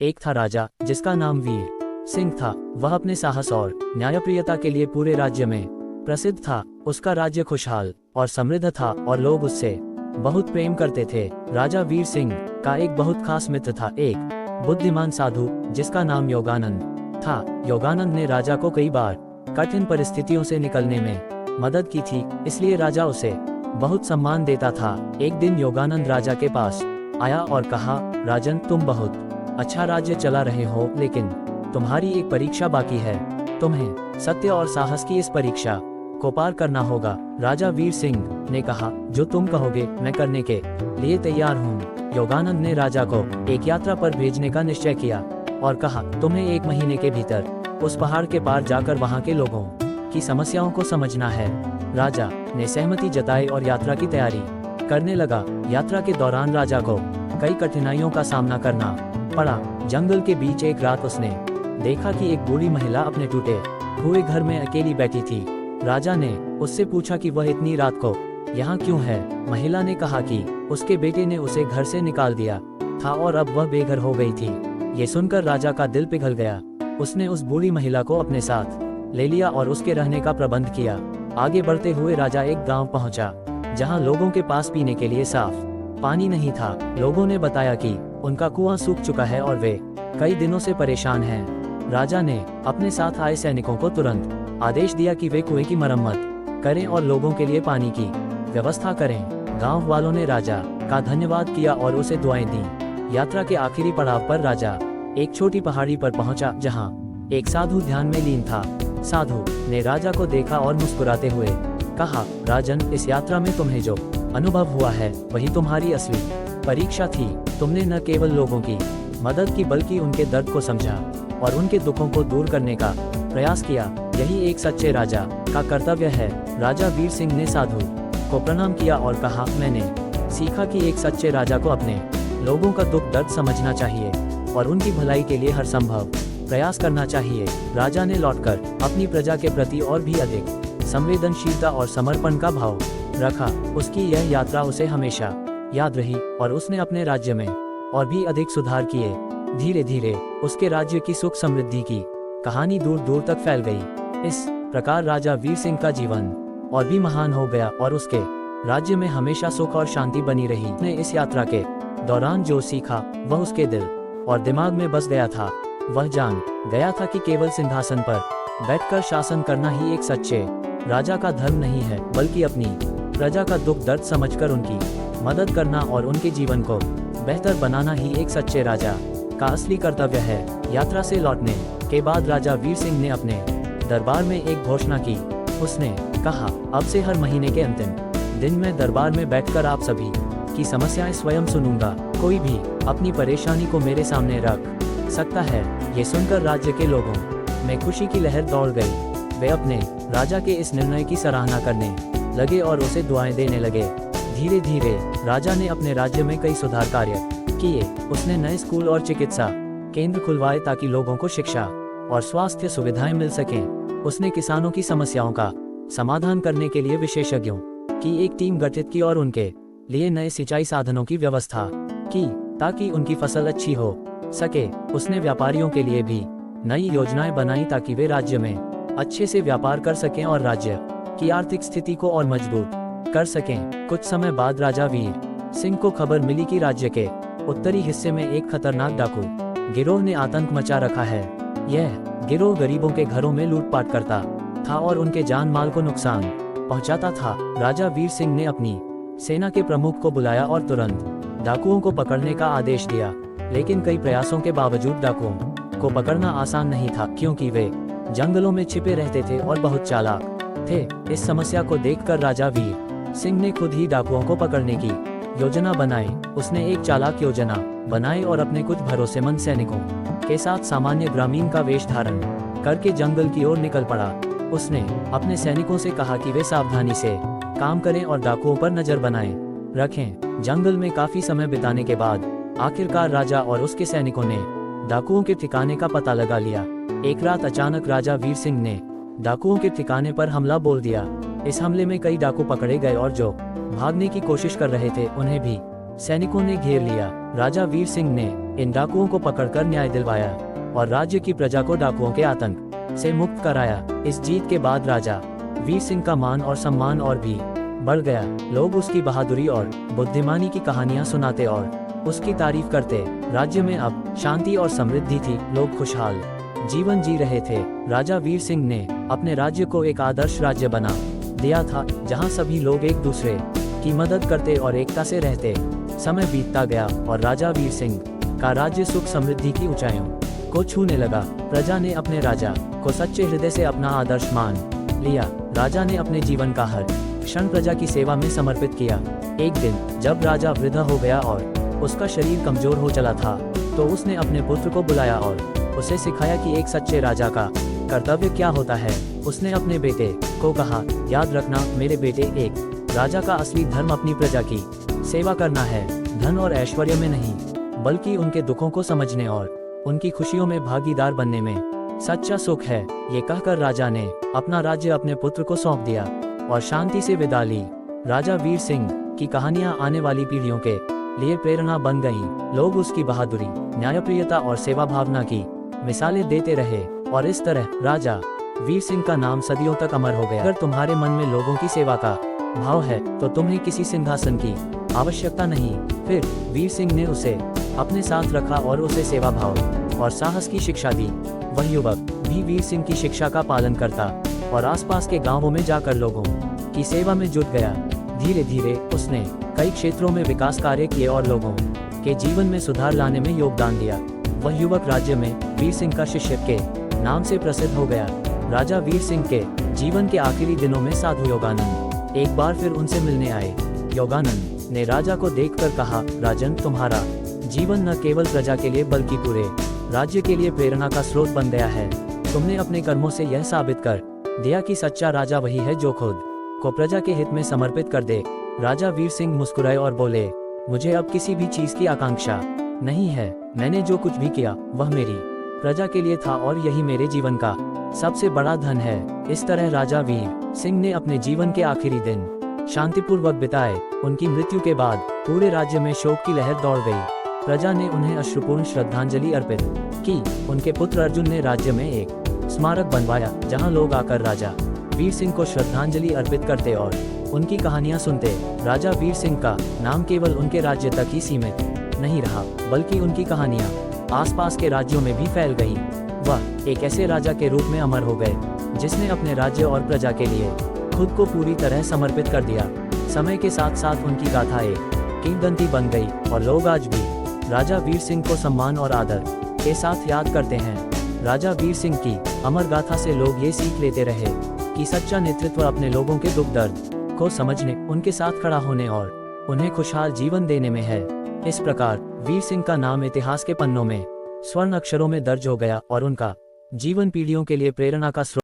एक था राजा जिसका नाम वीर सिंह था। वह अपने साहस और न्यायप्रियता के लिए पूरे राज्य में प्रसिद्ध था। उसका राज्य खुशहाल और समृद्ध था और लोग उससे बहुत प्रेम करते थे। राजा वीर सिंह का एक बहुत खास मित्र था, एक बुद्धिमान साधु जिसका नाम योगानंद था। योगानंद ने राजा को कई बार कठिन परिस्थितियों से निकलने में मदद की थी, इसलिए राजा उसे बहुत सम्मान देता था। एक दिन योगानंद राजा के पास आया और कहा, राजन, तुम बहुत अच्छा राज्य चला रहे हो, लेकिन तुम्हारी एक परीक्षा बाकी है। तुम्हें सत्य और साहस की इस परीक्षा को पार करना होगा। राजा वीर सिंह ने कहा, जो तुम कहोगे मैं करने के लिए तैयार हूँ। योगानंद ने राजा को एक यात्रा पर भेजने का निश्चय किया और कहा, तुम्हें 1 महीने के भीतर उस पहाड़ के पार जाकर वहाँ के लोगों की समस्याओं को समझना है। राजा ने सहमति जताई और यात्रा की तैयारी करने लगा। यात्रा के दौरान राजा को कई कठिनाइयों का सामना करना पड़ा। जंगल के बीच एक रात उसने देखा कि एक बूढ़ी महिला अपने टूटे हुए घर में अकेली बैठी थी। राजा ने उससे पूछा कि वह इतनी रात को यहाँ क्यों है। महिला ने कहा कि उसके बेटे ने उसे घर से निकाल दिया था और अब वह बेघर हो गई थी। ये सुनकर राजा का दिल पिघल गया। उसने उस बूढ़ी महिला को अपने साथ ले लिया और उसके रहने का प्रबंध किया। आगे बढ़ते हुए राजा एक गांव पहुंचा, जहां लोगों के पास पीने के लिए साफ पानी नहीं था। लोगों ने बताया कि उनका कुआं सूख चुका है और वे कई दिनों से परेशान हैं। राजा ने अपने साथ आए सैनिकों को तुरंत आदेश दिया कि वे कुएं की मरम्मत करें और लोगों के लिए पानी की व्यवस्था करें। गांव वालों ने राजा का धन्यवाद किया और उसे दुआएं दी। यात्रा के आखिरी पड़ाव पर राजा एक छोटी पहाड़ी पर पहुंचा, जहां एक साधु ध्यान में लीन था। साधु ने राजा को देखा और मुस्कुराते हुए कहा, राजन, इस यात्रा में तुम्हें जो अनुभव हुआ है वही तुम्हारी असली परीक्षा थी। तुमने न केवल लोगों की मदद की बल्कि उनके दर्द को समझा और उनके दुखों को दूर करने का प्रयास किया। यही एक सच्चे राजा का कर्तव्य है। राजा वीर सिंह ने साधु को प्रणाम किया और कहा, मैंने सीखा कि एक सच्चे राजा को अपने लोगों का दुख दर्द समझना चाहिए और उनकी भलाई के लिए हर संभव प्रयास करना चाहिए। राजा ने लौटकर अपनी प्रजा के प्रति और भी अधिक संवेदनशीलता और समर्पण का भाव रखा। उसकी यह यात्रा उसे हमेशा याद रही और उसने अपने राज्य में और भी अधिक सुधार किए। धीरे धीरे उसके राज्य की सुख समृद्धि की कहानी दूर दूर तक फैल गई। इस प्रकार राजा वीर सिंह का जीवन और भी महान हो गया और उसके राज्य में हमेशा सुख और शांति बनी रही। उसने इस यात्रा के दौरान जो सीखा वह उसके दिल और दिमाग में बस गया था। वह जान गया था कि केवल सिंहासन पर बैठकर शासन करना ही एक सच्चे राजा का धर्म नहीं है, बल्कि अपनी प्रजा का दुख दर्द समझकर उनकी मदद करना और उनके जीवन को बेहतर बनाना ही एक सच्चे राजा का असली कर्तव्य है। यात्रा से लौटने के बाद राजा वीर सिंह ने अपने दरबार में एक घोषणा की। उसने कहा, अब से हर महीने के अंतिम दिन में दरबार में बैठकर आप सभी की समस्याएं स्वयं सुनूंगा। कोई भी अपनी परेशानी को मेरे सामने रख सकता है। ये सुनकर राज्य के लोगों में खुशी की लहर दौड़ गई। वे अपने राजा के इस निर्णय की सराहना करने लगे और उसे दुआएं देने लगे। धीरे धीरे राजा ने अपने राज्य में कई सुधार कार्य किए। उसने नए स्कूल और चिकित्सा केंद्र खुलवाए ताकि लोगों को शिक्षा और स्वास्थ्य सुविधाएं मिल सकें। उसने किसानों की समस्याओं का समाधान करने के लिए विशेषज्ञों की एक टीम गठित की और उनके लिए नए सिंचाई साधनों की व्यवस्था की ताकि उनकी फसल अच्छी हो सके। उसने व्यापारियों के लिए भी नई योजनाएं बनाई ताकि वे राज्य में अच्छे से व्यापार कर सकें और राज्य की आर्थिक स्थिति को और मजबूत कर सकें। कुछ समय बाद राजा वीर सिंह को खबर मिली कि राज्य के उत्तरी हिस्से में एक खतरनाक डाकू गिरोह ने आतंक मचा रखा है। यह गिरोह गरीबों के घरों में लूटपाट करता था और उनके जान माल को नुकसान पहुंचाता था। राजा वीर सिंह ने अपनी सेना के प्रमुख को बुलाया और तुरंत डाकुओं को पकड़ने का आदेश दिया। लेकिन कई प्रयासों के बावजूद डाकुओं को पकड़ना आसान नहीं था, क्योंकि वे जंगलों में छिपे रहते थे और बहुत चालाक थे। इस समस्या को देखकर राजा वीर सिंह ने खुद ही डाकुओं को पकड़ने की योजना बनाई। उसने एक चालाक योजना बनाई और अपने कुछ भरोसेमंद सैनिकों के साथ सामान्य ग्रामीण का वेश धारण करके जंगल की ओर निकल पड़ा। उसने अपने सैनिकों से कहा कि वे सावधानी से काम करें और डाकुओं पर नजर बनाए रखें। जंगल में काफी समय बिताने के बाद आखिरकार राजा और उसके सैनिकों ने डाकुओं के ठिकाने का पता लगा लिया। एक रात अचानक राजा वीर सिंह ने डाकुओं के ठिकाने पर हमला बोल दिया। इस हमले में कई डाकू पकड़े गए और जो भागने की कोशिश कर रहे थे उन्हें भी सैनिकों ने घेर लिया। राजा वीर सिंह ने इन डाकुओं को पकड़कर न्याय दिलवाया और राज्य की प्रजा को डाकुओं के आतंक से मुक्त कराया। इस जीत के बाद राजा वीर सिंह का मान और सम्मान और भी बढ़ गया। लोग उसकी बहादुरी और बुद्धिमानी की कहानियां सुनाते और उसकी तारीफ करते। राज्य में अब शांति और समृद्धि थी, लोग खुशहाल जीवन जी रहे थे। राजा वीर सिंह ने अपने राज्य को एक आदर्श राज्य बना दिया था, जहां सभी लोग एक दूसरे की मदद करते और एकता से रहते। समय बीतता गया और राजा वीर सिंह का राज्य सुख समृद्धि की ऊंचाइयों को छूने लगा। प्रजा ने अपने राजा को सच्चे हृदय से अपना आदर्श मान लिया। राजा ने अपने जीवन का हर क्षण प्रजा की सेवा में समर्पित किया। एक दिन जब राजा वृद्ध हो गया और उसका शरीर कमजोर हो चला था, तो उसने अपने पुत्र को बुलाया और उसे सिखाया कि एक सच्चे राजा का कर्तव्य क्या होता है। उसने अपने बेटे को कहा, याद रखना मेरे बेटे, एक राजा का असली धर्म अपनी प्रजा की सेवा करना है, धन और ऐश्वर्य में नहीं, बल्कि उनके दुखों को समझने और उनकी खुशियों में भागीदार बनने में सच्चा सुख है। ये कहकर राजा ने अपना राज्य अपने पुत्र को सौंप दिया और शांति से विदा ली। राजा वीर सिंह की कहानियां आने वाली पीढ़ियों के लिए प्रेरणा बन गईं। लोग उसकी बहादुरी, न्यायप्रियता और सेवा भावना की मिसालें देते रहे और इस तरह राजा वीर सिंह का नाम सदियों तक अमर हो गया। अगर तुम्हारे मन में लोगों की सेवा का भाव है तो तुम्हें किसी सिंहासन की आवश्यकता नहीं। फिर वीर सिंह ने उसे अपने साथ रखा और उसे सेवा भाव और साहस की शिक्षा दी। वह युवक भी वीर सिंह की शिक्षा का पालन करता और आसपास के गांवों में जाकर लोगों की सेवा में जुट गया। धीरे धीरे उसने कई क्षेत्रों में विकास कार्य किए और लोगों के जीवन में सुधार लाने में योगदान दिया। वह युवक राज्य में वीर सिंह का शिष्य के नाम से प्रसिद्ध हो गया। राजा वीर सिंह के जीवन के आखिरी दिनों में साधु योगानंद एक बार फिर उनसे मिलने आए। योगानंद ने राजा को देखकर कहा, राजन, तुम्हारा जीवन न केवल प्रजा के लिए बल्कि पूरे राज्य के लिए प्रेरणा का स्रोत बन गया है। तुमने अपने कर्मों से यह साबित कर दिया कि सच्चा राजा वही है जो खुद को प्रजा के हित में समर्पित कर दे। राजा वीर सिंह मुस्कुराए और बोले, मुझे अब किसी भी चीज की आकांक्षा नहीं है। मैंने जो कुछ भी किया वह मेरी प्रजा के लिए था और यही मेरे जीवन का सबसे बड़ा धन है। इस तरह राजा वीर सिंह ने अपने जीवन के आखिरी दिन शांतिपूर्वक बिताए। उनकी मृत्यु के बाद पूरे राज्य में शोक की लहर दौड़ गई। प्रजा ने उन्हें अश्रुपूर्ण श्रद्धांजलि अर्पित की। उनके पुत्र अर्जुन ने राज्य में एक स्मारक बनवाया, जहां लोग आकर राजा वीर सिंह को श्रद्धांजलि अर्पित करते और उनकी कहानियां सुनते। राजा वीर सिंह का नाम केवल उनके राज्य तक ही सीमित नहीं रहा, बल्कि उनकी कहानियां आसपास के राज्यों में भी फैल गईं। वह एक ऐसे राजा के रूप में अमर हो गए जिसने अपने राज्य और प्रजा के लिए खुद को पूरी तरह समर्पित कर दिया। समय के साथ साथ उनकी गाथा एक किंवदंती बन गई और लोग आज भी राजा वीर सिंह को सम्मान और आदर के साथ याद करते हैं। राजा वीर सिंह की अमर गाथा से लोग ये सीख लेते रहे कि सच्चा नेतृत्व अपने लोगों के दुख दर्द को समझने, उनके साथ खड़ा होने और उन्हें खुशहाल जीवन देने में है। इस प्रकार वीर सिंह का नाम इतिहास के पन्नों में स्वर्ण अक्षरों में दर्ज हो गया और उनका जीवन पीढ़ियों के लिए प्रेरणा का स्रोत